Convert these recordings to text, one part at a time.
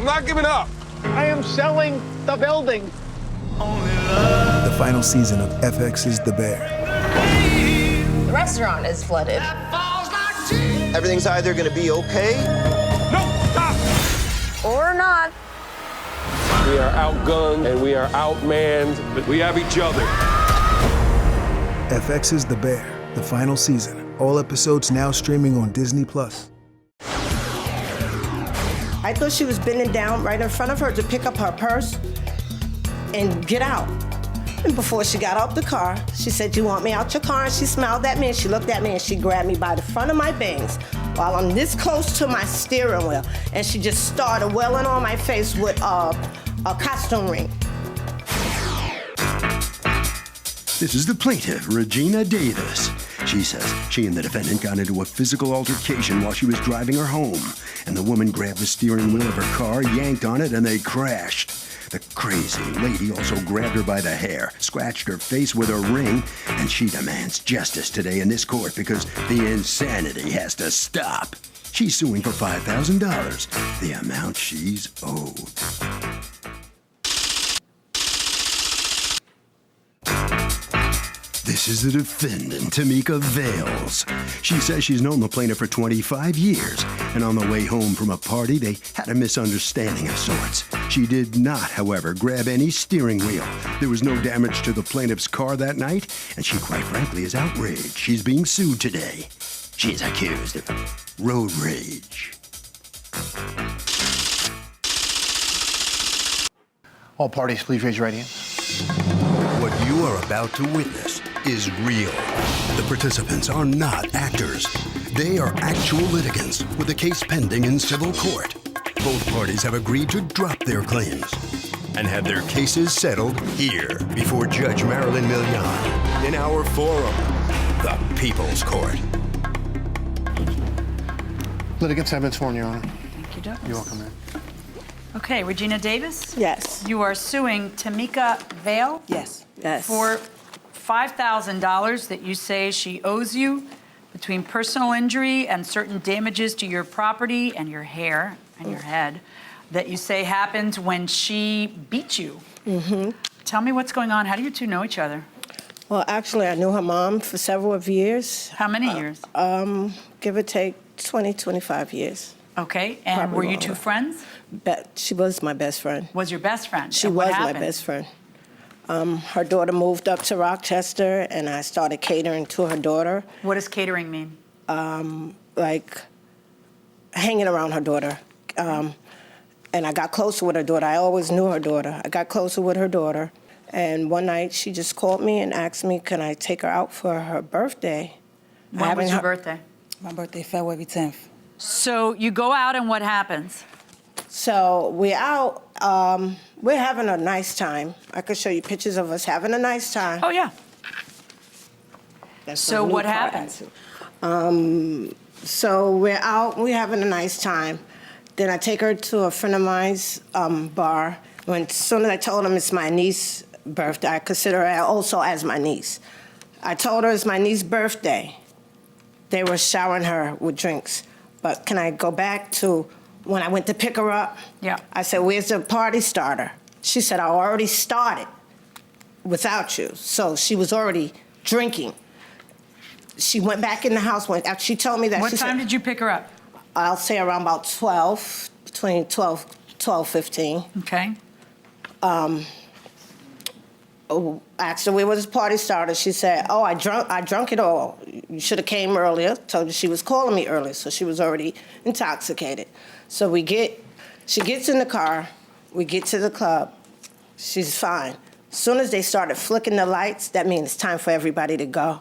I'm not giving up. I am selling the building. The final season of FX's The Bear. The restaurant is flooded. Everything's either gonna be okay. No, stop! Or not. We are outgunned and we are outmanned, but we have each other. FX's The Bear, the final season. All episodes now streaming on Disney+. I thought she was bending down right in front of her to pick up her purse and get out. And before she got out the car, she said, "You want me out your car?" And she smiled at me and she looked at me and she grabbed me by the front of my bangs while I'm this close to my steering wheel. And she just started welling on my face with a costume ring. This is the plaintiff, Regina Davis. She says she and the defendant got into a physical altercation while she was driving her home, and the woman grabbed the steering wheel of her car, yanked on it, and they crashed. The crazy lady also grabbed her by the hair, scratched her face with a ring, and she demands justice today in this court because the insanity has to stop. She's suing for $5,000, the amount she's owed. This is the defendant, Tamika Vales. She says she's known the plaintiff for 25 years, and on the way home from a party, they had a misunderstanding of sorts. She did not, however, grab any steering wheel. There was no damage to the plaintiff's car that night, and she quite frankly is outraged. She's being sued today. She's accused of road rage. All parties, please raise your right hand. What you are about to witness is real. The participants are not actors. They are actual litigants with a case pending in civil court. Both parties have agreed to drop their claims and have their cases settled here before Judge Marilyn Milian in our forum, the People's Court. Litigants have been sworn, Your Honor. Thank you, Douglas. You're welcome, ma'am. Okay, Regina Davis? Yes. You are suing Tamika Vale? Yes. Yes. For $5,000 that you say she owes you between personal injury and certain damages to your property and your hair and your head that you say happened when she beat you. Mm-hmm. Tell me what's going on. How do you two know each other? Well, actually, I knew her mom for several of years. How many years? Give or take 20, 25 years. Okay, and Probably were you longer. two friends? She was my best friend. Was your best friend? She And what was my happened? best friend. Her daughter moved up to Rochester, and I started catering to her daughter, What does catering mean? like hanging around her daughter. And I got closer with her daughter. I always knew her daughter. I got closer with her daughter. And one night, she just called me and asked me, can I take her out for her birthday? When was your birthday? My birthday, February 10th. So you go out and what happens? So we're out. We're having a nice time. I could show you pictures of us having a nice time. Oh, yeah. That's So a new what car happens? accident. So we're out. We're having a nice time. Then I take her to a friend of mine's bar. As soon as I told him it's my niece's birthday, I consider her also as my niece. I told her it's my niece's birthday. They were showering her with drinks. But can I go back to when I went to pick her up? Yeah. I said, where's the party starter? She said, I already started without you. So she was already drinking. She went back in the house after she told me that. What time did you pick her up? I'll say around about 12, between 12, 15. Okay. Asked her where was the party starter. She said, oh, I drunk it all. You should have came earlier. Told her she was calling me earlier, so she was already intoxicated. So she gets in the car, we get to the club, she's fine. As soon as they started flicking the lights, that means it's time for everybody to go.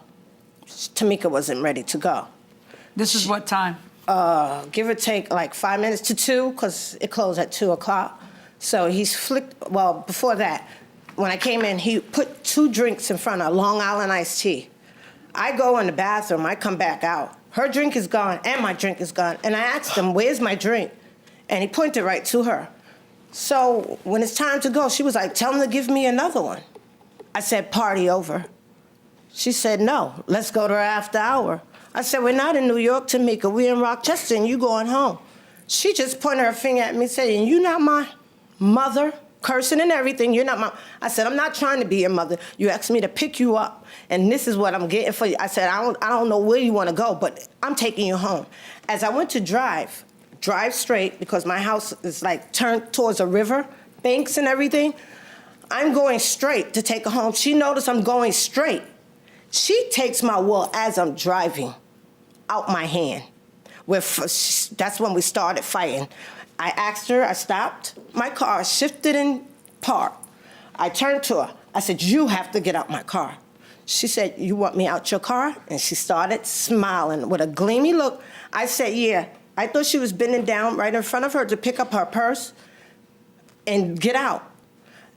Tamika wasn't ready to go. This is what time? Give or take like 5 minutes to 2, because it closed at 2 o'clock. So he's flicked, well, before that, when I came in, he put 2 drinks in front of Long Island iced tea. I go in the bathroom, I come back out. Her drink is gone and my drink is gone. And I asked him, where's my drink? And he pointed right to her. So when it's time to go, she was like, tell him to give me another one. I said, party over. She said, no, let's go to her after hour. I said, we're not in New York, Tamika. We're in Rochester and you going home. She just pointed her finger at me saying, "You not my mother," cursing and everything. "You're not my..." I said, "I'm not trying to be your mother. You asked me to pick you up, and this is what I'm getting for you." I said, I don't know where you want to go, but I'm taking you home." As I went to drive straight, because my house is like turned towards a river, banks and everything. I'm going straight to take her home. She noticed I'm going straight. She takes my wheel as I'm driving out my hand. That's when we started fighting. I asked her, I stopped. My car shifted and parked. I turned to her. I said, "You have to get out my car." She said, "You want me out your car?" And she started smiling with a gleamy look. I said, "Yeah." I thought she was bending down right in front of her to pick up her purse and get out.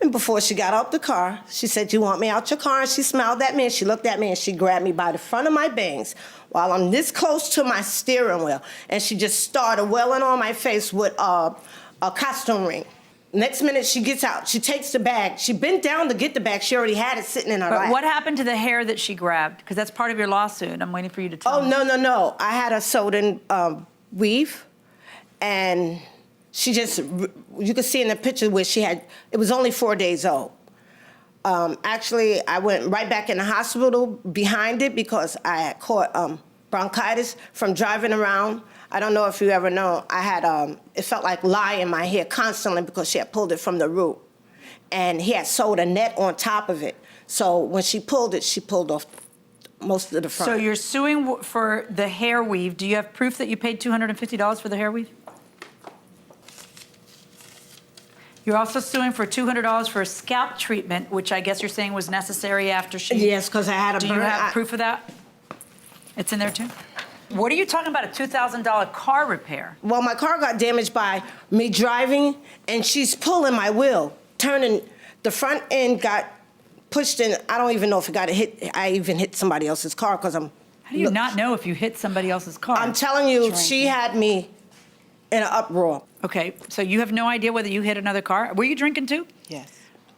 And before she got out the car, she said, "You want me out your car?" And she smiled at me, and she looked at me, and she grabbed me by the front of my bangs while I'm this close to my steering wheel. And she just started wailing on my face with a costume ring. Next minute, she gets out. She takes the bag. She bent down to get the bag. She already had it sitting in her lap. But what happened to the hair that she grabbed? Because that's part of your lawsuit. I'm waiting for you to tell me. No. I had her sewed in weave, and she just, you could see in the picture where she had, it was only 4 days old. Actually, I went right back in the hospital behind it because I had caught bronchitis from driving around. I don't know if you ever know, I had, it felt like lye in my hair constantly because she had pulled it from the root. And he had sewed a net on top of it. So when she pulled it, she pulled off most of the front. So you're suing for the hair weave. Do you have proof that you paid $250 for the hair weave? You're also suing for $200 for a scalp treatment, which I guess you're saying was necessary after she... Yes, because I had a burn. Do you have proof of that? It's in there too? What are you talking about, a $2,000 car repair? Well, my car got damaged by me driving, and she's pulling my wheel, turning. The front end got pushed in. I don't even know if it got a hit. I even hit somebody else's car because I'm... How do you not know if you hit somebody else's car? I'm telling you, she had me in an uproar. Okay, so you have no idea whether you hit another car? Were you drinking too? Yes.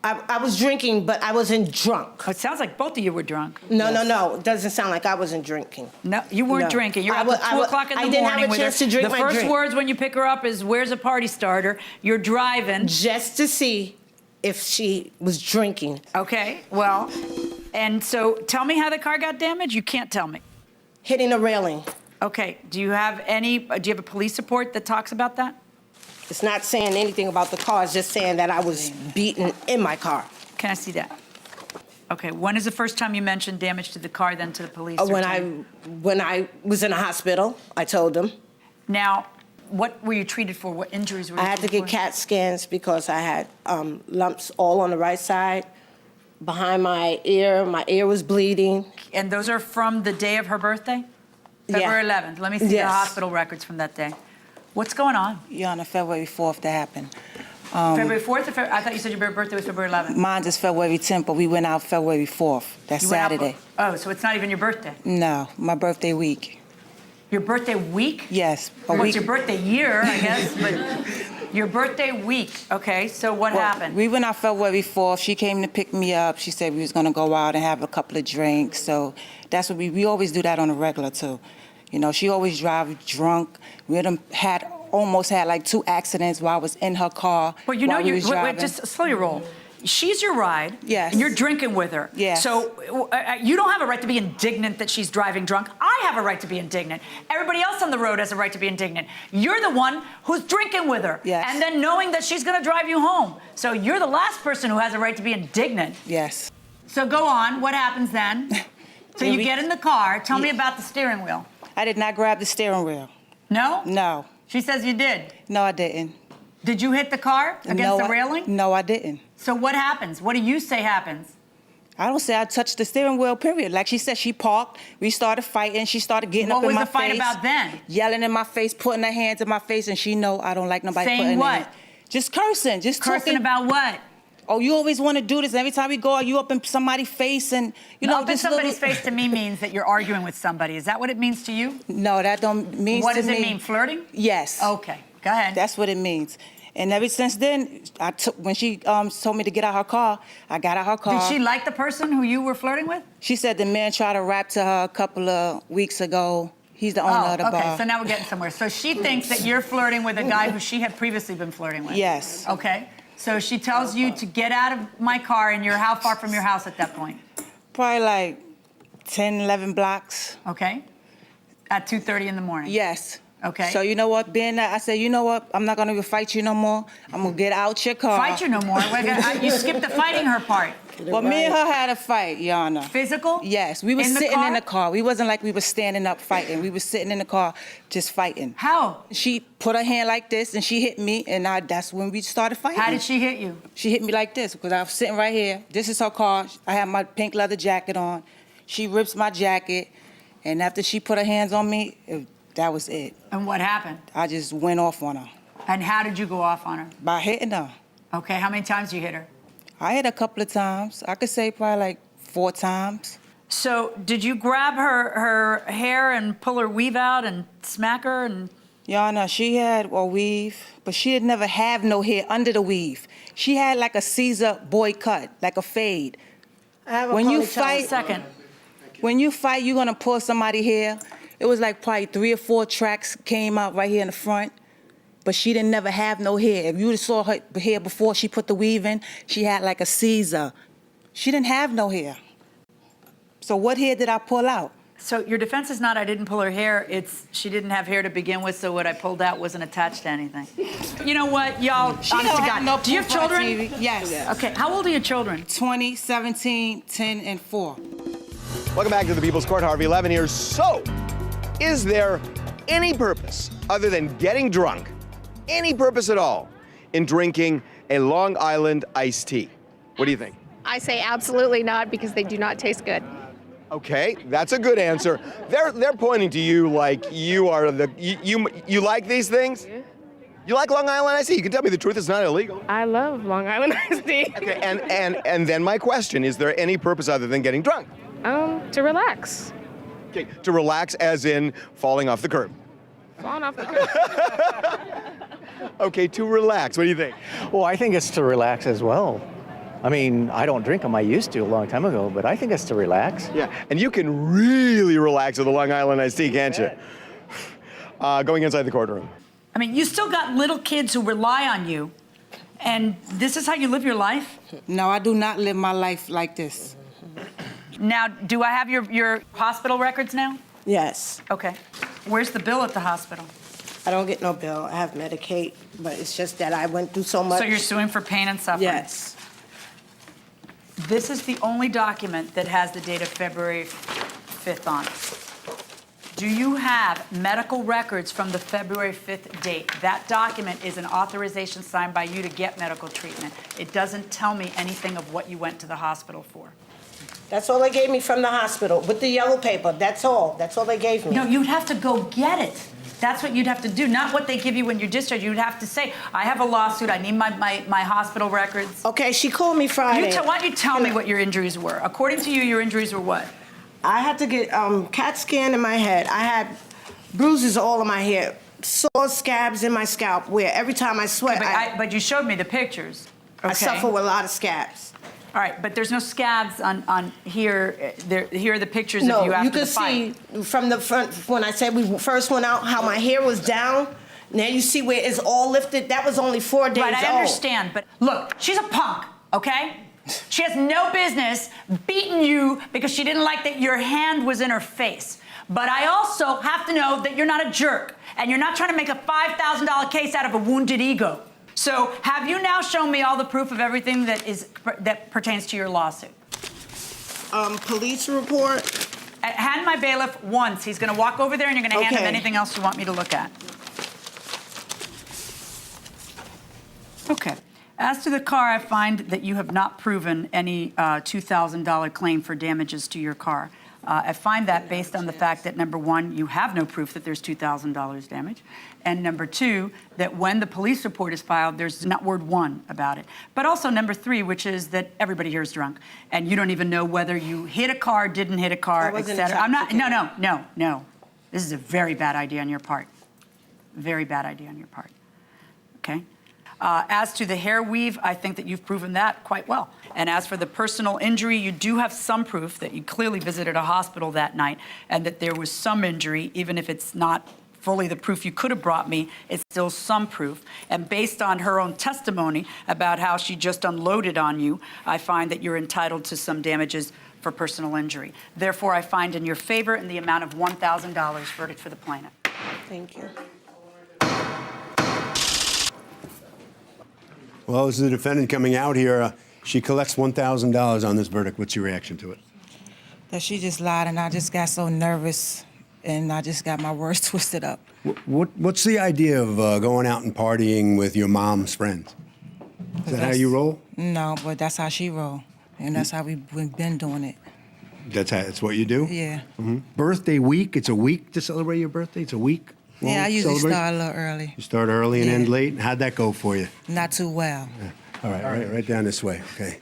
I was drinking, but I wasn't drunk. Oh, it sounds like both of you were drunk. No. It doesn't sound like I wasn't drinking. No, you weren't drinking. You're up at 2 o'clock in the morning. I didn't have a chance to drink my drink. The first words when you pick her up is, "Where's a party starter?" You're driving. Just to see if she was drinking. Okay, well, and so tell me how the car got damaged. You can't tell me. Hitting a railing. Okay, do you have a police report that talks about that? It's not saying anything about the car. It's just saying that I was beaten in my car. Can I see that? Okay, when is the first time you mentioned damage to the car, then to the police? When I was in a hospital, I told them. Now, what were you treated for? What injuries were you treated for? I had to get CAT scans because I had lumps all on the right side, behind my ear. My ear was bleeding. And those are from the day of her birthday? February 11th. Let me see the hospital records from that day. What's going on? You're on the February 4th that happened. February 4th? I thought you said your birthday was February 11th. Mine is February 10th, but we went out February 4th. That's Saturday. Oh, so it's not even your birthday? No, my birthday week. Your birthday week? Yes. It's your birthday year, I guess, but your birthday week. Okay, so what happened? We went out February 4th. She came to pick me up. She said we was going to go out and have a couple of drinks. So that's what we always do that on a regular, too. You know, she always drive drunk. We almost had like 2 accidents while I was in her car. Well, you know, wait, just slow your roll. She's your ride. Yes. And you're drinking with her. Yes. So you don't have a right to be indignant that she's driving drunk. I have a right to be indignant. Everybody else on the road has a right to be indignant. You're the one who's drinking with her. Yes. And then knowing that she's going to drive you home. So you're the last person who has a right to be indignant. Yes. So go on. What happens then? So you get in the car. Tell me about the steering wheel. I did not grab the steering wheel. No? No. She says you did. No, I didn't. Did you hit the car against the railing? No, I didn't. So what happens? What do you say happens? I don't say I touched the steering wheel, period. Like she said, she parked. We started fighting. She started getting up in my face. What was the fight about then? Yelling in my face, putting her hands in my face, and she know I don't like nobody putting Saying what? Just cursing. Just cursing talking. About what? Oh, you always want to do this. Every time we go out, you up in somebody's face and, you know, up in somebody's face to me means that you're arguing with somebody. Is that what it means to you? No, that don't mean to me. What does it mean, flirting? Yes. Okay, go ahead. That's what it means. And ever since then, when she told me to get out her car, I got out her car. Did she like the person who you were flirting with? She said the man tried to rap to her a couple of weeks ago. He's the owner of the bar. Okay, so now we're getting somewhere. So she thinks that you're flirting with a guy who she had previously been flirting with. Yes. Okay. So she tells you to get out of my car, and you're how far from your house at that point? Probably like 10, 11 blocks. Okay. At 2:30 in the morning? Yes. Okay. So you know what, being that, I said, you know what, I'm not gonna even fight you no more. I'm gonna get out your car. Fight you no more? You skipped the fighting her part. Well, me and her had a fight, Your Honor. Physical? Yes, we were sitting in the car. We wasn't like we were standing up fighting. We were sitting in the car just fighting. How? She put her hand like this and she hit me, and that's when we started fighting. How did she hit you? She hit me like this because I was sitting right here. This is her car. I had my pink leather jacket on. She rips my jacket, and after she put her hands on me, that was it. And what happened? I just went off on her. And how did you go off on her? By hitting her. Okay, how many times you hit her? I hit a couple of times. I could say probably like 4 times. So did you grab her hair and pull her weave out and smack her? And Your Honor, she had a weave, but she had never have no hair under the weave. She had like a Caesar boy cut, like a fade. I have a When you ponytail. fight, when you fight, you're gonna pull somebody's hair. It was like probably 3 or 4 tracks came out right here in the front, but she didn't never have no hair. If you saw her hair before she put the weave in, she had like a Caesar. She didn't have no hair. So what hair did I pull out? So your defense is not I didn't pull her hair, it's she didn't have hair to begin with, so what I pulled out wasn't attached to anything. You know what, y'all, honest to God, do you have children? Yes. Okay, how old are your children? 20, 17, 10, and 4. Welcome back to the People's Court. Harvey Levin here. So, is there any purpose other than getting drunk, any purpose at all, in drinking a Long Island iced tea? What do you think? I say absolutely not because they do not taste good. Okay, that's a good answer. They're pointing to you like you are the you like these things? You like Long Island iced tea? You can tell me the truth. It's not illegal. I love Long Island iced tea. Okay, and then my question: is there any purpose other than getting drunk? To relax. Okay, to relax, as in falling off the curb. Falling off the curb. Okay, to relax. What do you think? Well, I think it's to relax as well. I mean, I don't drink them. I used to a long time ago, but I think it's to relax. Yeah, and you can really relax with a Long Island iced tea, can't you? Going inside the courtroom. I mean, you still got little kids who rely on you, and this is how you live your life? No, I do not live my life like this. Now, do I have your hospital records now? Yes. Okay. Where's the bill at the hospital? I don't get no bill. I have Medicaid, but it's just that I went through so much. So you're suing for pain and suffering? Yes. This is the only document that has the date of February 5th on it. Do you have medical records from the February 5th date? That document is an authorization signed by you to get medical treatment. It doesn't tell me anything of what you went to the hospital for. That's all they gave me from the hospital, with the yellow paper. That's all. That's all they gave me. No, you'd have to go get it. That's what you'd have to do, not what they give you when you're discharged. You'd have to say, I have a lawsuit, I need my hospital records. Okay, she called me Friday. Why don't you tell me what your injuries were? According to you, your injuries were what? I had to get CAT scan in my head. I had bruises all in my hair, sore scabs in my scalp, where every time I sweat, but you showed me the pictures. Okay. I suffer with a lot of scabs. All right, but there's no scabs on here. Here are the pictures of you after the fight. No, you can see from the front, when I said we first went out, how my hair was down. Now you see where it's all lifted. That was only 4 days old. Right, I understand, but look, she's a punk, okay? She has no business beating you because she didn't like that your hand was in her face. But I also have to know that you're not a jerk, and you're not trying to make a $5,000 case out of a wounded ego. So have you now shown me all the proof of everything that pertains to your lawsuit? Police report. Hand my bailiff once. He's going to walk over there, and you're going to hand him anything else you want me to look at. Okay. As to the car, I find that you have not proven any $2,000 claim for damages to your car. I find that based on the fact that, number one, you have no proof that there's $2,000 damage, and number two, that when the police report is filed, there's not word one about it. But also number three, which is that everybody here is drunk, and you don't even know whether you hit a car, didn't hit a car, etc. I'm not. No. This is a very bad idea on your part. Very bad idea on your part. Okay. As to the hair weave, I think that you've proven that quite well. And as for the personal injury, you do have some proof that you clearly visited a hospital that night and that there was some injury, even if it's not fully the proof you could have brought me, it's still some proof. And based on her own testimony about how she just unloaded on you, I find that you're entitled to some damages for personal injury. Therefore, I find in your favor in the amount of $1,000 verdict for the plaintiff. Thank you. Well, this is the defendant coming out here. She collects $1,000 on this verdict. What's your reaction to it? That she just lied, and I just got so nervous, and I just got my words twisted up. What's the idea of going out and partying with your mom's friends? Is that how you roll? No, but that's how she roll, and that's how we've been doing it. That's what you do? Yeah. Mm-hmm. Birthday week? It's a week to celebrate your birthday? It's a week? Yeah, I usually start a little early. You start early and end late? How'd that go for you? Not too well. Yeah. All right, right down this way, okay?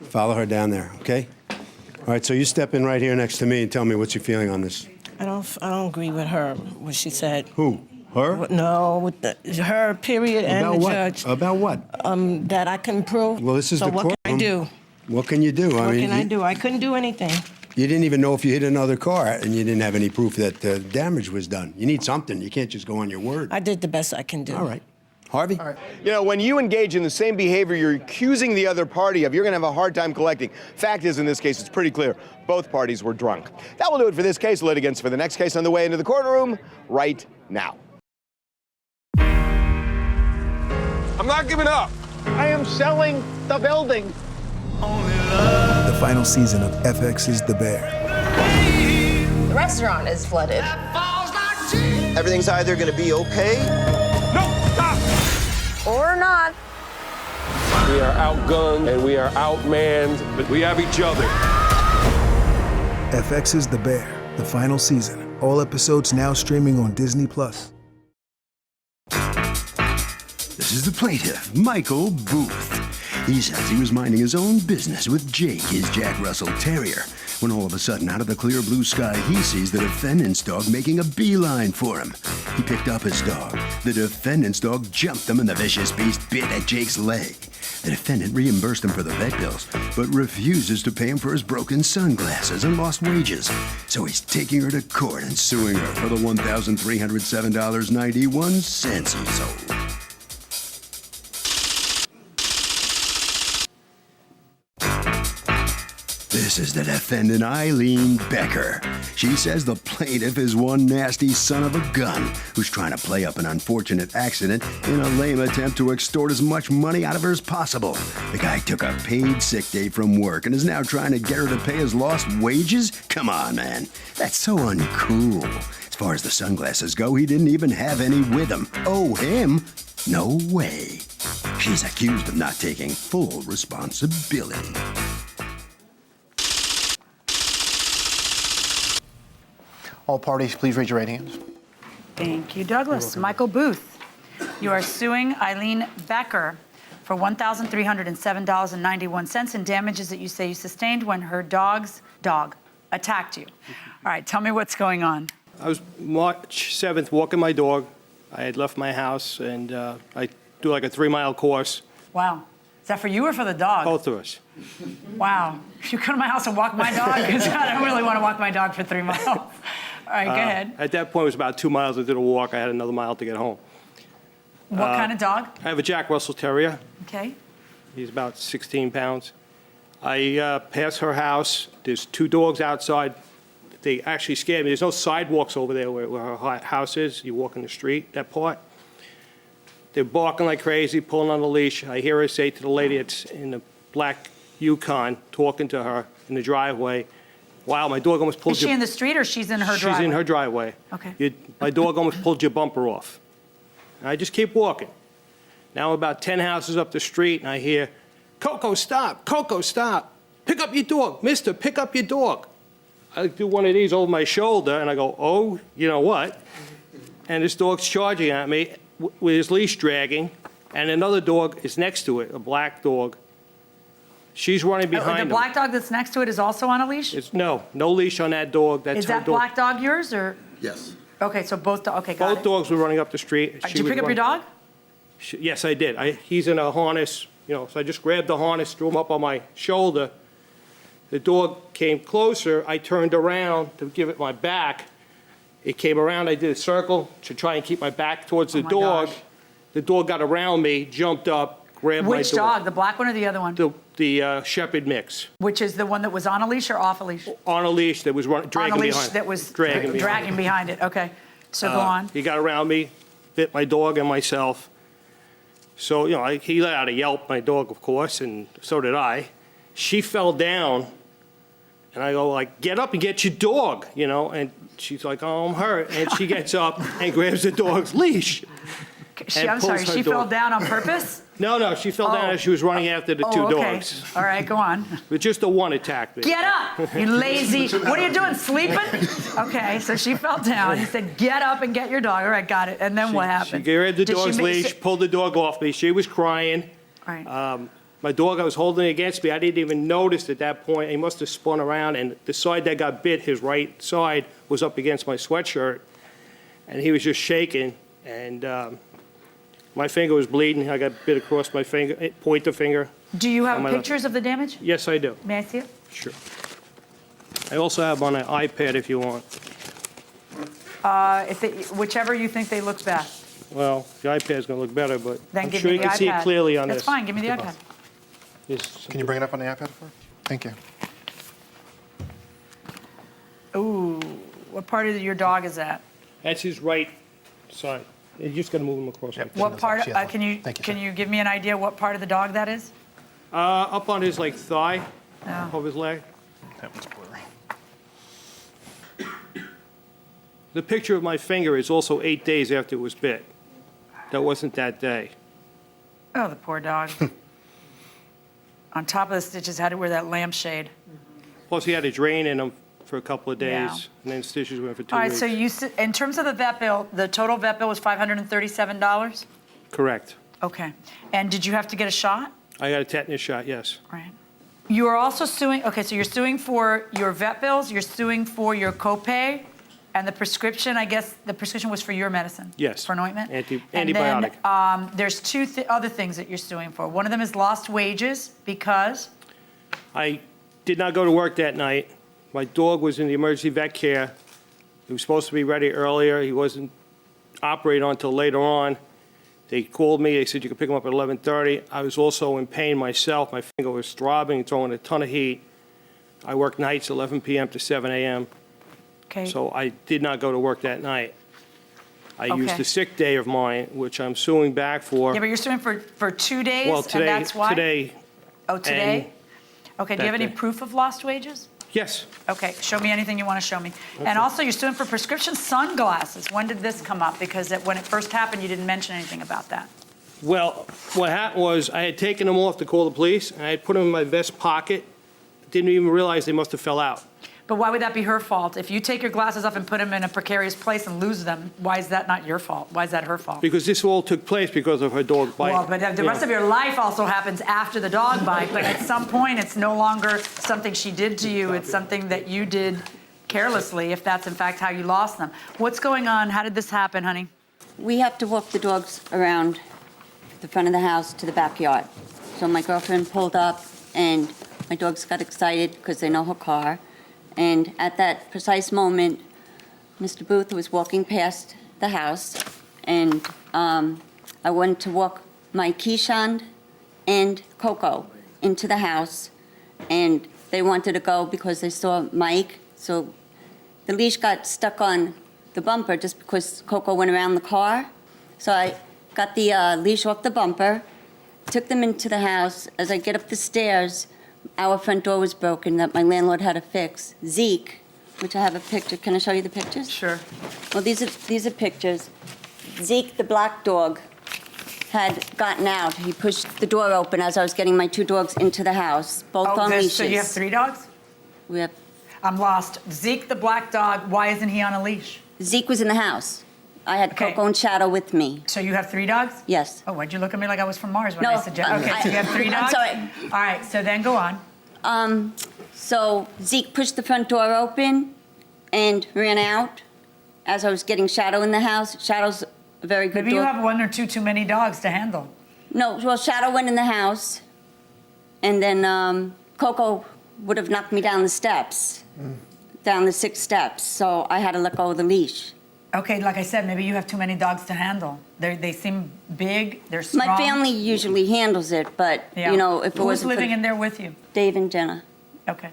Follow her down there, okay? All right, so you step in right here next to me and tell me what's your feeling on this. I don't agree with her, what she said. Who? Her? No, with her, period, and About the what? judge. About what? That I can prove. Well, this is so the courtroom. what can I do? What can you do? What can I do? I couldn't do anything. You didn't even know if you hit another car, and you didn't have any proof that damage was done. You need something. You can't just go on your word. I did the best I can do. All right. Harvey? All right. You know, when you engage in the same behavior you're accusing the other party of, you're going to have a hard time collecting. Fact is, in this case, it's pretty clear. Both parties were drunk. That will do it for this case. Litigants for the next case on the way into the courtroom right now. I'm not giving up. I am selling the building. The final season of FX's The Bear. The restaurant is flooded. Everything's either going to be okay. No, stop! Or not. We are outgunned and we are outmanned, but we have each other. FX's The Bear, the final season. All episodes now streaming on Disney+. This is the plaintiff, Michael Booth. He says he was minding his own business with Jake, his Jack Russell Terrier, when all of a sudden, out of the clear blue sky, he sees the defendant's dog making a beeline for him. He picked up his dog. The defendant's dog jumped him, and the vicious beast bit at Jake's leg. The defendant reimbursed him for the vet bills, but refuses to pay him for his broken sunglasses and lost wages. So he's taking her to court and suing her for the $1,307.91 he sold. This is the defendant, Eileen Becker. She says the plaintiff is one nasty son of a gun who's trying to play up an unfortunate accident in a lame attempt to extort as much money out of her as possible. The guy took a paid sick day from work and is now trying to get her to pay his lost wages? Come on, man. That's so uncool. As far as the sunglasses go, he didn't even have any with him. Oh, him? No way. She's accused of not taking full responsibility. All parties, please raise your right hands. Thank you, Douglas. Michael Booth, you are suing Eileen Becker for $1,307.91 in damages that you say you sustained when her dog's dog attacked you. All right, tell me what's going on. I was March 7th walking my dog. I had left my house, and I do like a 3-mile course. Wow. Is that for you or for the dog? Both of us. Wow. You come to my house and walk my dog? Because I don't really want to walk my dog for 3 miles. All right, go ahead. At that point, it was about 2 miles into the walk. I had another mile to get home. What kind of dog? I have a Jack Russell Terrier. Okay. He's about 16 pounds. I pass her house. There's 2 dogs outside. They actually scared me. There's no sidewalks over there where her house is. You walk in the street, that part. They're barking like crazy, pulling on the leash. I hear her say to the lady that's in the black Yukon, talking to her in the driveway, wow, my dog almost pulled Is she in the street or she's in her driveway? She's in her driveway. Okay. My dog almost pulled your bumper off. And I just keep walking. Now I'm about 10 houses up the street, and I hear, Coco, stop. Coco, stop. Pick up your dog. Mister, pick up your dog. I do one of these over my shoulder, and I go, oh, you know what? And this dog's charging at me with his leash dragging, and another dog is next to it, a black dog. She's running behind him. The black dog that's next to it is also on a leash? No leash on that dog. That's is her that dog. black dog yours or? Yes. Okay, so both dogs. Okay, got Both dogs were running up the street. Did you pick up your dog? Yes, I did. He's in a harness, so I just grabbed the harness, threw him up on my shoulder. The dog came closer. I turned around to give it my back. It came around. I did a circle to try and keep my back towards the dog. Gosh. The dog got around me, jumped up, grabbed my dog. Which dog, the black one or the other one? The Shepherd mix. Which is the one that was on a leash or off a leash? On a leash that was dragging On a leash behind. that was dragging behind it. Okay, so go on. He got around me, bit my dog and myself. So, he let out a yelp, my dog, of course, and so did I. She fell down, and I go, get up and get your dog, and she's like, oh, I'm hurt. And she gets up and grabs the dog's leash. I'm sorry, she fell down on purpose? No, she fell down as she was running after the two dogs. All right, go on. But just the one attacked me. Get up, you lazy. What are you doing, sleeping? Okay, so she fell down. He said, get up and get your dog. All right, got it. And then what happened? She grabbed the dog's leash, pulled the dog off me. She was crying. All right. My dog, I was holding against me. I didn't even notice at that point. He must have spun around, and the side that got bit, his right side, was up against my sweatshirt. And he was just shaking. And my finger was bleeding. I got bit across my finger, pointer finger. Do you have pictures of the damage? Yes, I do. May I see it? Sure. I also have on an iPad if you want. Whichever you think they look best. Well, the iPad's going to look better, but Then I'm give sure me you the can see iPad. it clearly on That's this. fine, give me the iPad. Can you bring it up on the iPad for? Thank you. Ooh, what part of your dog is that? That's his right side. You just got to move him across. Like What that. part, can you give me an idea what part of the dog that is? Up on his thigh, No. of his leg. That one's blurry. The picture of my finger is also 8 days after it was bit. That wasn't that day. Oh, the poor dog. On top of the stitches, had to wear that lampshade. Plus, he had a drain in him for a couple of days, Yeah. and then stitches went for 2 All right, weeks. so in terms of the vet bill, the total vet bill was $537? Correct. Okay. And did you have to get a shot? I got a tetanus shot, yes. Right. You are also suing, okay, so you're suing for your vet bills, you're suing for your copay, and the prescription, I guess the prescription was for your medicine? Yes. For an ointment? Antibiotic. And then there's two other things that you're suing for. One of them is lost wages because? I did not go to work that night. My dog was in the emergency vet care. He was supposed to be ready earlier. He wasn't operated on until later on. They called me. They said you could pick him up at 11:30. I was also in pain myself. My finger was throbbing, throwing a ton of heat. I worked nights, 11 p.m. to 7 a.m. Okay. So I did not go to work that night. I used Okay. the sick day of mine, which I'm suing back for. Yeah, but you're suing for 2 days, Well, today, and that's why? today, Oh, today? Okay, do you have that any day. proof of lost wages? yes. Okay, show me anything you want to show me. And also, you're suing for prescription sunglasses. When did this come up? Because when it first happened, you didn't mention anything about that. Well, what happened was I had taken them off to call the police, and I had put them in my vest pocket. Didn't even realize they must have fell out. But why would that be her fault? If you take your glasses off and put them in a precarious place and lose them, why is that not your fault? Why is that her fault? Because this all took place because of her dog bite. Well, but the rest of your life also happens after the dog bite, but at some point, it's no longer something she did to you, it's something that you did carelessly, if that's in fact how you lost them. What's going on? How did this happen, honey? We have to walk the dogs around the front of the house to the backyard. So my girlfriend pulled up, and my dogs got excited because they know her car. And at that precise moment, Mr. Booth was walking past the house, and I wanted to walk my Keyshawn and Coco into the house, and they wanted to go because they saw Mike. So the leash got stuck on the bumper just because Coco went around the car. So I got the leash off the bumper, took them into the house. As I get up the stairs, our front door was broken that my landlord had to fix. Zeke, which I have a picture. Can I show you the pictures? Sure. Well, these are pictures. Zeke, the black dog, had gotten out. He pushed the door open as I was getting my two dogs into the house, both on leashes. So you have 3 dogs? We have. I'm lost. Zeke, the black dog, why isn't he on a leash? Zeke was in the house. I had Coco and Shadow with me. So you have 3 dogs? Yes. Oh, why'd you look at me like I was from Mars when No, I suggested? Okay, so you have 3 dogs? I'm sorry. All right, so then go on. So Zeke pushed the front door open and ran out as I was getting Shadow in the house. Shadow's a very good Maybe dog. you have one or two too many dogs to handle. No, well, Shadow went in the house, and then Coco would have knocked me down the steps, down the 6 steps, so I had to let go of the leash. Okay, like I said, maybe you have too many dogs to handle. They seem big, they're strong. My family usually handles it, but, you know, if it Who's wasn't living for in there with you? Dave and Jenna. Okay.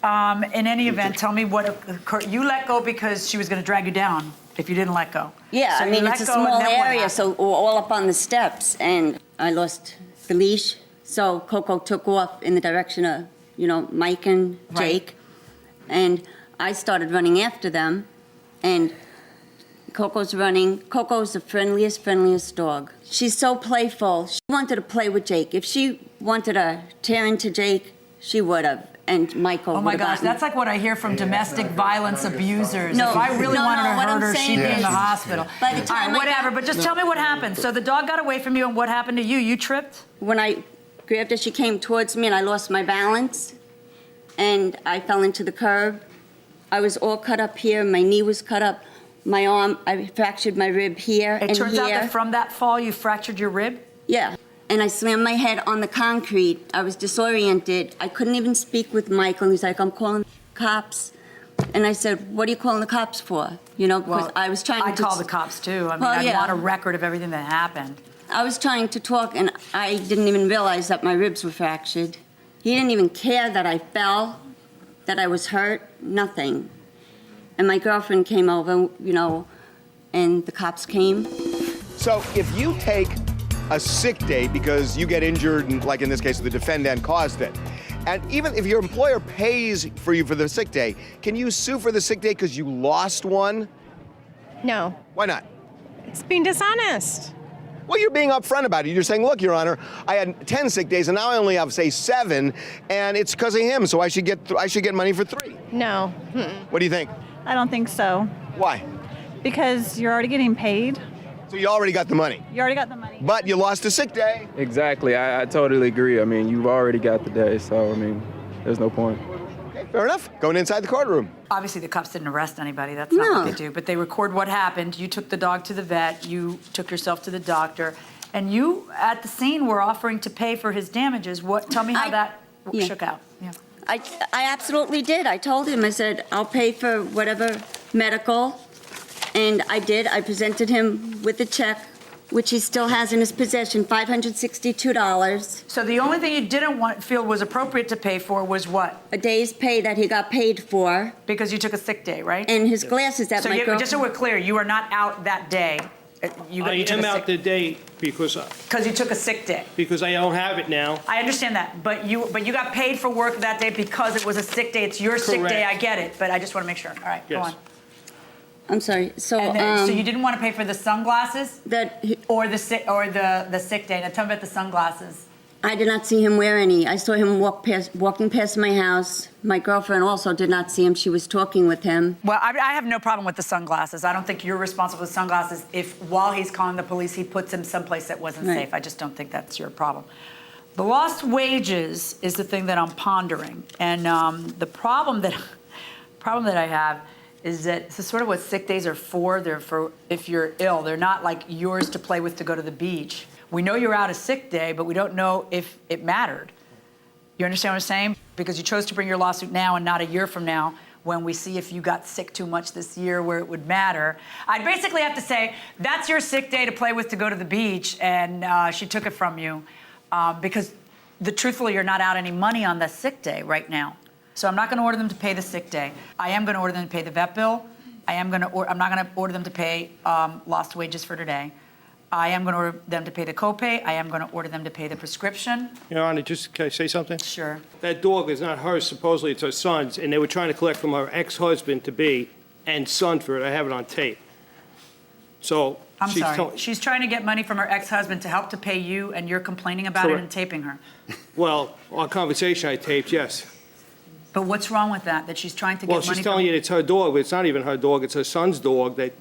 In any event, tell me what occurred. You let go because she was going to drag you down if you didn't let go. Yeah, So I you mean, let it's a go, and small then what area, happened? so we're all up on the steps, and I lost the leash, so Coco took off in the direction of, you know, Mike and Jake, and I started running after them, and Coco's running. Coco's the friendliest dog. She's so playful. She wanted to play with Jake. If she wanted to tear into Jake, she would have. And Michael. Oh my would have gosh, gotten- that's like what I hear from domestic violence abusers. No, If I really no, wanted no, to what hurt I'm her, saying she'd be in the is, hospital. by the All time right, I whatever, got- but just tell me what happened. So the dog got away from you, and what happened to you? You tripped? When I grabbed her, she came towards me, and I lost my balance, and I fell into the curb. I was all cut up here. My knee was cut up. My arm, I fractured my rib here and It turns out here. that from that fall, you fractured your rib? Yeah. And I slammed my head on the concrete. I was disoriented. I couldn't even speak with Michael. He's like, I'm calling the cops. And I said, what are you calling the cops for? You know, because Well, I was trying I'd to... call the cops, too. I mean, Well, I'd yeah. want a record of everything that happened. I was trying to talk, and I didn't even realize that my ribs were fractured. He didn't even care that I fell, that I was hurt, nothing. And my girlfriend came over, you know, and the cops came. So if you take a sick day because you get injured, and like in this case, the defendant caused it, and even if your employer pays for you for the sick day, can you sue for the sick day because you lost one? No. Why not? It's being dishonest. Well, you're being upfront about it. You're saying, look, Your Honor, I had 10 sick days, and now I only have, say, 7, and it's because of him, so I should get money for 3. No. What do you think? I don't think so. Why? Because you're already getting paid. So you already got the money, You already got the money. but you lost a sick day. Exactly. I totally agree. I mean, you've already got the day, so, I mean, there's no point. Okay, fair enough. Going inside the courtroom. Obviously, the cops didn't arrest anybody. That's not what they do. But they record what happened. You took the dog to the vet. You took yourself to the doctor. And you, at the scene, were offering to pay for his damages. Tell me how that shook out. Yeah. I absolutely did. I told him, I said, I'll pay for whatever medical. And I did. I presented him with a check, which he still has in his possession, $562. So the only thing you didn't feel was appropriate to pay for was what? A day's pay that he got paid for. Because you took a sick day, right? And his glasses that so my girl... just so we're clear, you are not out that day. I am out the day because you took a sick day. Because I don't have it now. I understand that, but you got paid for work that day because it was a sick day. It's your sick day. I get it, but I just want to make sure. All right, go on. I'm sorry. So, So you didn't want to pay for the sunglasses or the sick day. Now tell me about the sunglasses. I did not see him wear any. I saw him walking past my house. My girlfriend also did not see him. She was talking with him. Well, I have no problem with the sunglasses. I don't think you're responsible for sunglasses if while he's calling the police, he puts them someplace that wasn't safe. I just don't think that's your problem. The lost wages is the thing that I'm pondering. And the problem that I have is that this is sort of what sick days are for. They're for if you're ill. They're not like yours to play with to go to the beach. We know you're out a sick day, but we don't know if it mattered. You understand what I'm saying? Because you chose to bring your lawsuit now and not a year from now when we see if you got sick too much this year where it would matter. I'd basically have to say, that's your sick day to play with to go to the beach, and she took it from you. Because truthfully, you're not out any money on the sick day right now. So I'm not going to order them to pay the sick day. I am going to order them to pay the vet bill. I'm not going to order them to pay lost wages for today. I am going to order them to pay the copay. I am going to order them to pay the prescription. Your Honor, can I say something? Sure. That dog is not hers. Supposedly it's her son's, and they were trying to collect from her ex-husband-to-be and son for it. I have it on tape. So I'm sorry. She's trying to get money from her ex-husband to help to pay you, and you're complaining about it and taping her. Well, our conversation I taped, yes. But what's wrong with that? That she's trying to get money from... Well, she's telling you it's her dog, but it's not even her dog. It's her son's dog that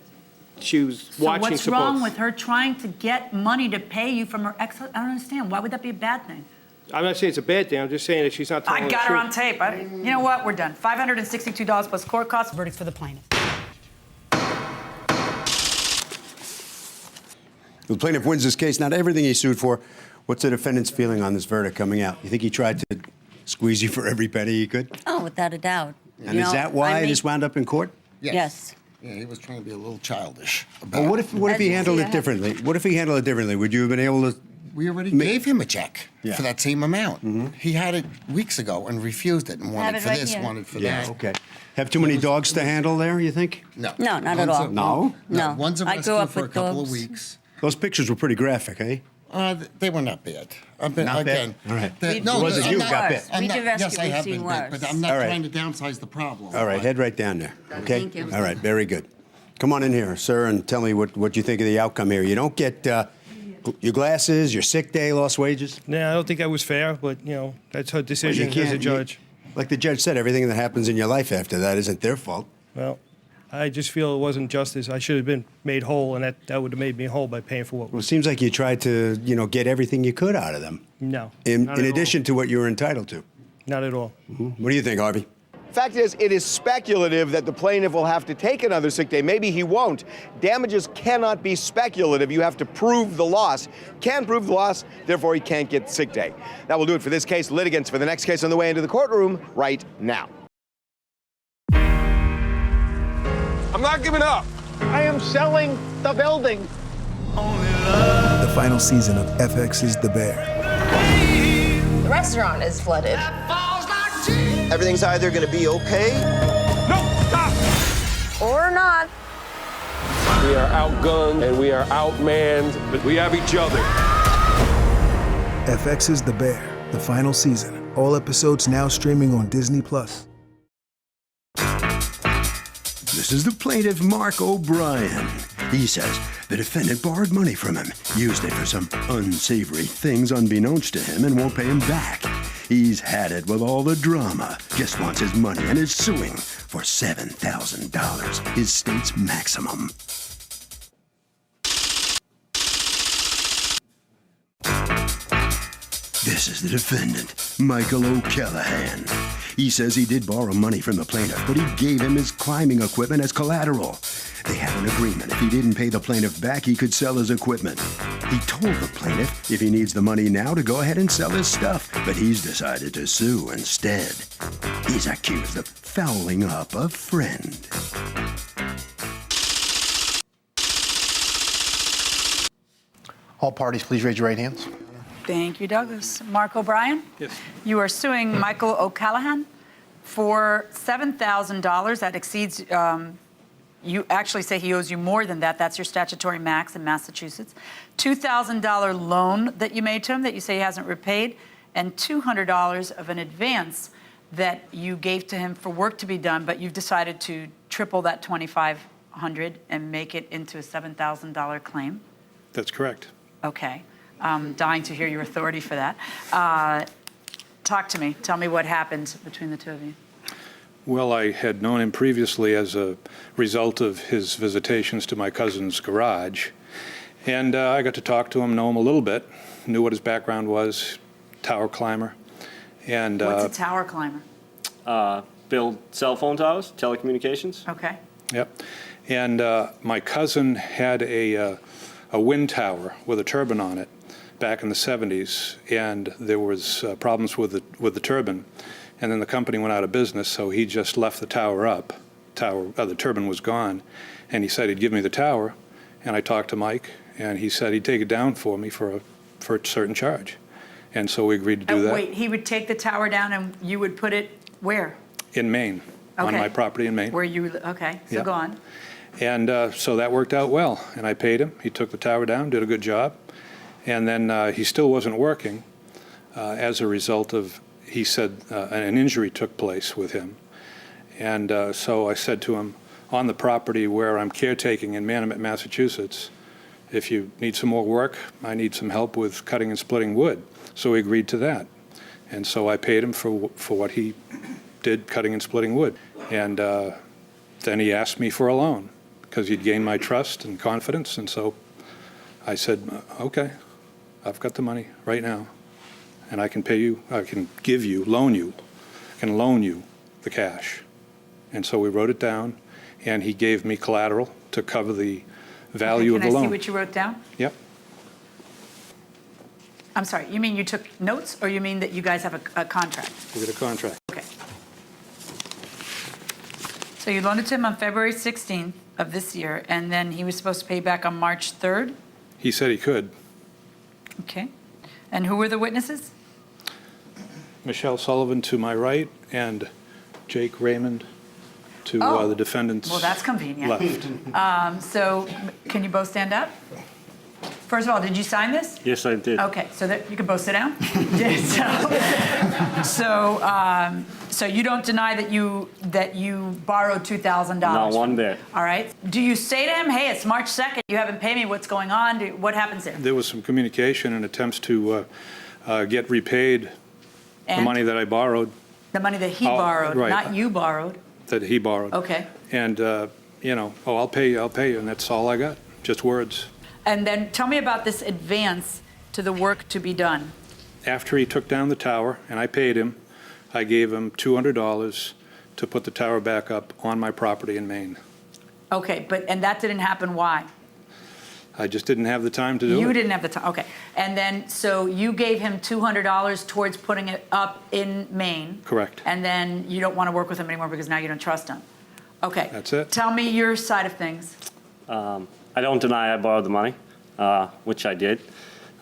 she was watching. So what's wrong with her trying to get money to pay you from her ex-husband? I don't understand. Why would that be a bad thing? I'm not saying it's a bad thing. I'm just saying that she's not telling I the got her truth. on tape. You know what? We're done. $562 plus court costs. Verdict for the plaintiff. The plaintiff wins this case, not everything he sued for. What's the defendant's feeling on this verdict coming out? You think he tried to squeeze you for every penny he could? Oh, without a doubt. And is that why this wound up in court? Yes. Yeah, he was trying to be a little childish. Well, what if he handled it differently? What if he handled it differently? Would you have been able to? We already gave him a check Yeah. for that same amount. He had it weeks ago and refused it and wanted it for right this, here. wanted for Yeah, that. okay. Have too many dogs to handle there, you think? No. No, not at One's all. a- No? No. One's a I grew rescue up for a with couple dogs. of weeks. Those pictures were pretty graphic, eh? They were not bad. Not bad? Again, All right. they- It wasn't I'm you not- who got bit. I'm We not- do rescue, Yes, I we've have seen been bit, worse. but I'm not All right. trying to downsize the problem. All right, head right down there, okay? Thank you. All right, very good. Come on in here, sir, and tell me what you think of the outcome here. You don't get your glasses, your sick day, lost wages? No, I don't think that was fair, but, that's her decision Well, you as a can't- judge. Like the judge said, everything that happens in your life after that isn't their fault. Well, I just feel it wasn't justice. I should have been made whole, and that would have made me whole by paying for what Well, it seems like you tried to, get everything you could out of them. No. In not at addition to what you were entitled to. Not at all. What do you think, Harvey? Fact is, it is speculative that the plaintiff will have to take another sick day. Maybe he won't. Damages cannot be speculative. You have to prove the loss. Can't prove the loss, therefore he can't get the sick day. That will do it for this case. Litigants for the next case on the way into the courtroom right now. I'm not giving up. I am selling the building. The final season of FX's The Bear. The restaurant is flooded. Everything's either going to be okay. No, stop! Or not. We are outgunned and we are outmanned, but we have each other. FX's The Bear, the final season. All episodes now streaming on Disney+. This is the plaintiff, Mark O'Brien. He says the defendant borrowed money from him, used it for some unsavory things unbeknownst to him, and won't pay him back. He's had it with all the drama, just wants his money and is suing for $7,000, his state's maximum. This is the defendant, Michael O'Callahan. He says he did borrow money from the plaintiff, but he gave him his climbing equipment as collateral. They had an agreement. If he didn't pay the plaintiff back, he could sell his equipment. He told the plaintiff if he needs the money now to go ahead and sell his stuff, but he's decided to sue instead. He's accused of fouling up a friend. All parties, please raise your right hands. Thank you, Douglas. Mark O'Brien? Yes. You are suing Michael O'Callahan for $7,000. That exceeds, you actually say he owes you more than that. That's your statutory max in Massachusetts. $2,000 loan that you made to him that you say he hasn't repaid, and $200 of an advance that you gave to him for work to be done, but you've decided to triple that $2,500 and make it into a $7,000 claim. That's correct. Okay. I'm dying to hear your authority for that. Talk to me. Tell me what happened between the two of you. Well, I had known him previously as a result of his visitations to my cousin's garage. And I got to talk to him, know him a little bit, knew what his background was, tower climber. And What's a tower climber? Build cell phone towers, telecommunications. Okay. Yep. And my cousin had a wind tower with a turbine on it back in the 70s, and there was problems with the turbine. And then the company went out of business, so he just left the tower up. The turbine was gone, and he said he'd give me the tower. And I talked to Mike, and he said he'd take it down for me for a certain charge. And so we agreed to do that. Wait, he would take the tower down and you would put it where? In Maine, on Okay. my property in Maine. Where you, okay, so Yeah. go on. And so that worked out well, and I paid him. He took the tower down, did a good job. And then he still wasn't working as a result of, he said, an injury took place with him. And so I said to him, on the property where I'm caretaking in Manamet, Massachusetts, if you need some more work, I need some help with cutting and splitting wood. So he agreed to that. And so I paid him for what he did, cutting and splitting wood. And then he asked me for a loan because he'd gained my trust and confidence. And so I said, okay, I've got the money right now, and I can pay you, I can give you, loan you the cash. And so we wrote it down, and he gave me collateral to cover the value of the Can I loan. see what you wrote down? Yep. I'm sorry, you mean you took notes, or you mean that you guys have a contract? We got a contract. Okay. So you loaned it to him on February 16th of this year, and then he was supposed to pay back on March 3rd? He said he could. Okay. And who were the witnesses? Michelle Sullivan to my right and Jake Raymond to the defendant's Well, that's convenient. left. So can you both stand up? First of all, did you sign this? Yes, I did. Okay, so that you can both sit down. So you don't deny that you borrowed $2,000? Not one bit. All right. Do you say to him, "Hey, it's March 2nd. You haven't paid me. What's going on?" What happens there? There was some communication and attempts to get repaid the And? money that I borrowed, The money that he Oh, borrowed, right. not you borrowed. that he borrowed. Okay. And, I'll pay you, and that's all I got, just words. And then tell me about this advance to the work to be done. After he took down the tower and I paid him, I gave him $200 to put the tower back up on my property in Maine. Okay, and that didn't happen. Why? I just didn't have the time to do it. You didn't have the time. Okay. And then, so you gave him $200 towards putting it up in Maine. Correct. And then you don't want to work with him anymore because now you don't trust him. Okay. That's it. Tell me your side of things. I don't deny I borrowed the money, which I did.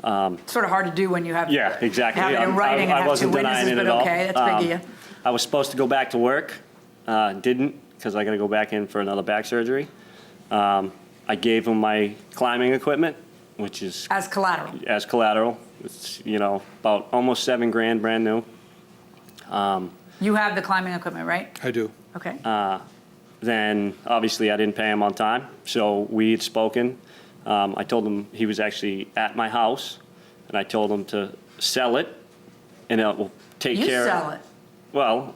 Sort of hard to do when you have Yeah, exactly. have it in writing and I have wasn't two denying witnesses, it but at all. okay, that's big of you. I was supposed to go back to work, didn't, because I got to go back in for another back surgery. I gave him my climbing equipment, which is As collateral. as collateral. It's about almost $7,000 brand new. You have the climbing equipment, right? I do. Okay. Then obviously I didn't pay him on time, so we had spoken. I told him he was actually at my house, and I told him to sell it, and it will take You care. sell it. Well,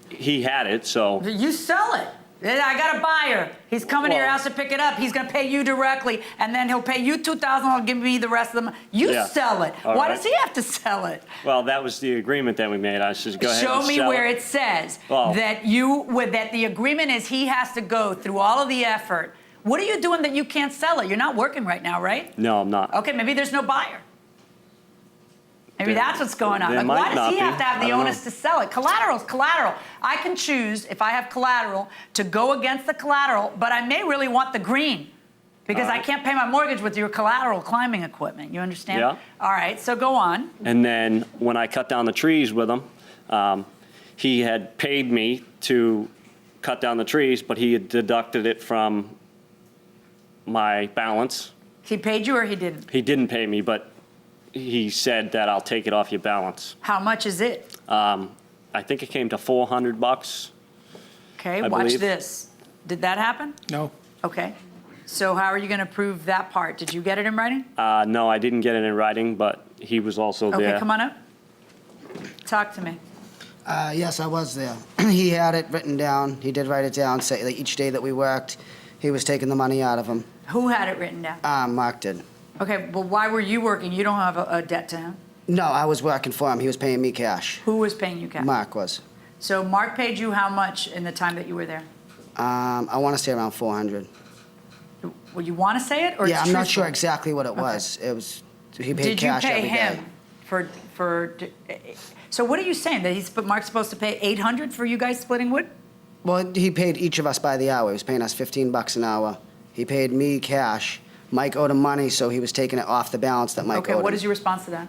he had it, so You sell it. I got a buyer. He's coming to your house to pick it up. He's going to pay you directly, and then he'll pay you $2,000. He'll give me the rest of them. You Yeah. sell it. All Why right. does he have to sell it? well, that was the agreement that we made. I said, go ahead Show and me sell where it says Well- that that the agreement is he has to go through all of the effort. What are you doing that you can't sell it? You're not working right now, right? No, I'm not. Okay, maybe there's no buyer. Maybe There- that's what's going on. there Like, why might does not he be. have to have I the don't onus know. to sell it? Collateral's collateral. I can choose, if I have collateral, to go against the collateral, but I may really want the green because I can't pay my mortgage with your collateral climbing equipment. You understand? Yeah. All right, so go on. And then when I cut down the trees with him, he had paid me to cut down the trees, but he had deducted it from my balance. He paid you or he didn't? He didn't pay me, but he said that I'll take it off your balance. How much is it? I think it came to $400. Okay, I watch believe. this. Did that happen? No. Okay. So how are you going to prove that part? Did you get it in writing? No, I didn't get it in writing, but he was also there. Okay, come on up. Talk to me. Yes, I was there. He had it written down. He did write it down, say that each day that we worked, he was taking the money out of him. Who had it written down? Mark did. Okay, well, why were you working? You don't have a debt to him. No, I was working for him. He was paying me cash. Who was paying you cash? Mark was. So Mark paid you how much in the time that you were there? I want to say around 400. Well, you want to say it, or Yeah, it's I'm not truthful? sure exactly what it was. It was he paid Did you cash pay every him day. for? So what are you saying that Mark's supposed to pay $800 for you guys splitting wood? Well, he paid each of us by the hour. He was paying us $15 an hour. He paid me cash. Mike owed him money, so he was taking it off the balance that Mike Okay, owed what him. is your response to that?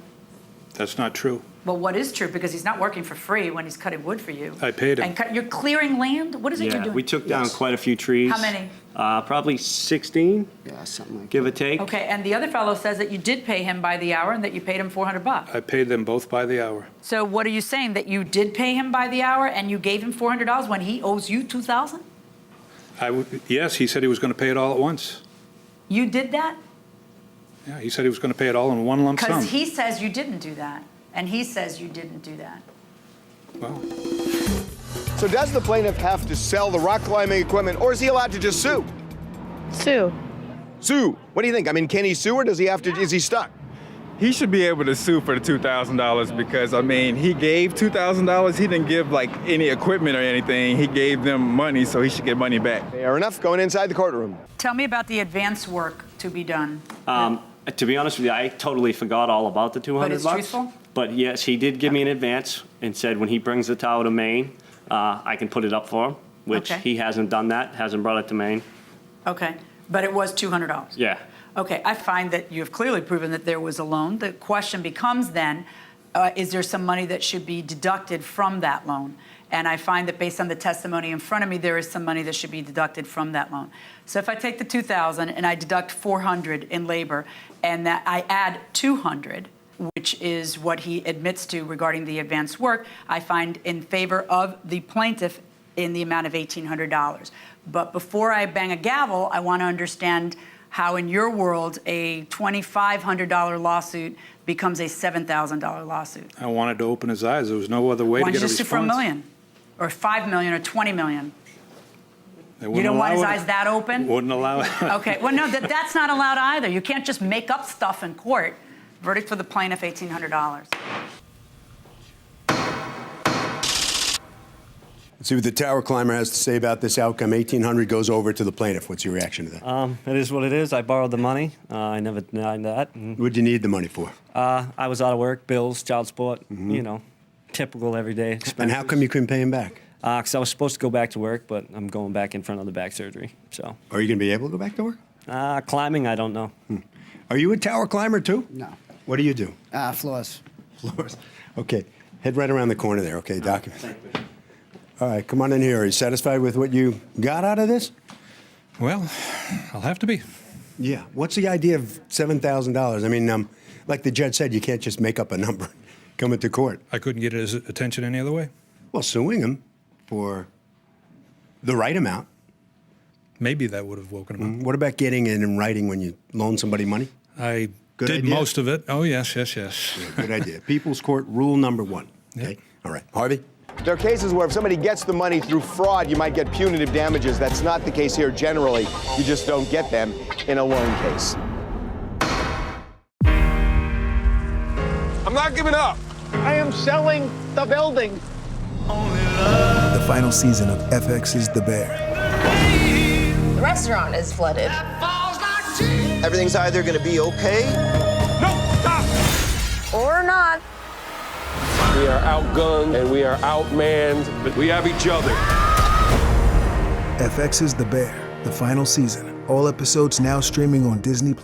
That's not true. Well, what is true? Because he's not working for free when he's cutting wood for you. I paid him. And you're clearing land? What is it you're Yeah, doing? we took down quite a few trees. How many? Probably 16. Yeah, something like give or take. Okay, and the other fellow says that you did pay him by the hour and that you paid him $400. I paid them both by the hour. So what are you saying? That you did pay him by the hour and you gave him $400 when he owes you $2,000? Yes, he said he was going to pay it all at once. You did that? Yeah, he said he was going to pay it all in one lump sum. Because he says you didn't do that. And he says you didn't do that. Well. So does the plaintiff have to sell the rock climbing equipment, or is he allowed to just sue? Sue. Sue. What do you think? I mean, can he sue, or does he have to? Is he stuck? He should be able to sue for the $2,000 because, I mean, he gave $2,000. He didn't give, like, any equipment or anything. He gave them money, so he should get money back. Fair enough. Going inside the courtroom. Tell me about the advance work to be done. To be honest with you, I totally forgot all about the 200 But it's bucks. truthful? But yes, he did give me an advance and said when he brings the tower to Maine, I can put it up for him, which Okay. he hasn't done that, hasn't brought it to Maine. Okay, but it was $200. Yeah. Okay, I find that you have clearly proven that there was a loan. The question becomes then, is there some money that should be deducted from that loan? And I find that based on the testimony in front of me, there is some money that should be deducted from that loan. So if I take the $2,000 and I deduct $400 in labor, and that I add $200, which is what he admits to regarding the advanced work, I find in favor of the plaintiff in the amount of $1,800. But before I bang a gavel, I want to understand how in your world a $2,500 lawsuit becomes a $7,000 lawsuit. I wanted to open his eyes. There was no other way Why to don't get you a just sue for $1 response. million, or $5 million, or $20 million? They You wouldn't don't want his allow it. eyes that open? Wouldn't allow it. Okay, well, no, that's not allowed either. You can't just make up stuff in court. Verdict for the plaintiff, $1,800. Let's see what the tower climber has to say about this outcome. 1,800 goes over to the plaintiff. What's your reaction to that? It is what it is. I borrowed the money. I never denied that. What'd you need the money for? I was out of work, bills, child support, you know, typical everyday expenses. And how come you couldn't pay him back? Because I was supposed to go back to work, but I'm going back in front of the back surgery. So. Are you going to be able to go back to work? Climbing, I don't know. Are you a tower climber too? No. What do you do? Floors. Floors. Okay. Head right around the corner there. Okay, document. All right, come on in here. Are you satisfied with what you got out of this? Well, I'll have to be. Yeah. What's the idea of $7,000? I mean, like the judge said, you can't just make up a number, come into court. I couldn't get his attention any other way. Well, suing him for the right amount. Maybe that would have woken him up. What about getting it in writing when you loan somebody money? I Good did idea? most of it. Oh, yes. Yeah, good idea. People's Court rule number 1. Okay. All right. Harvey? There are cases where if somebody gets the money through fraud, you might get punitive damages. That's not the case here generally. You just don't get them in a loan case. I'm not giving up. I am selling the building. The final season of FX's The Bear. The restaurant is flooded. Everything's either going to be okay. Or not. We are outgunned and we are outmanned, but we have each other. FX's The Bear, the final season. All episodes now streaming on Disney+.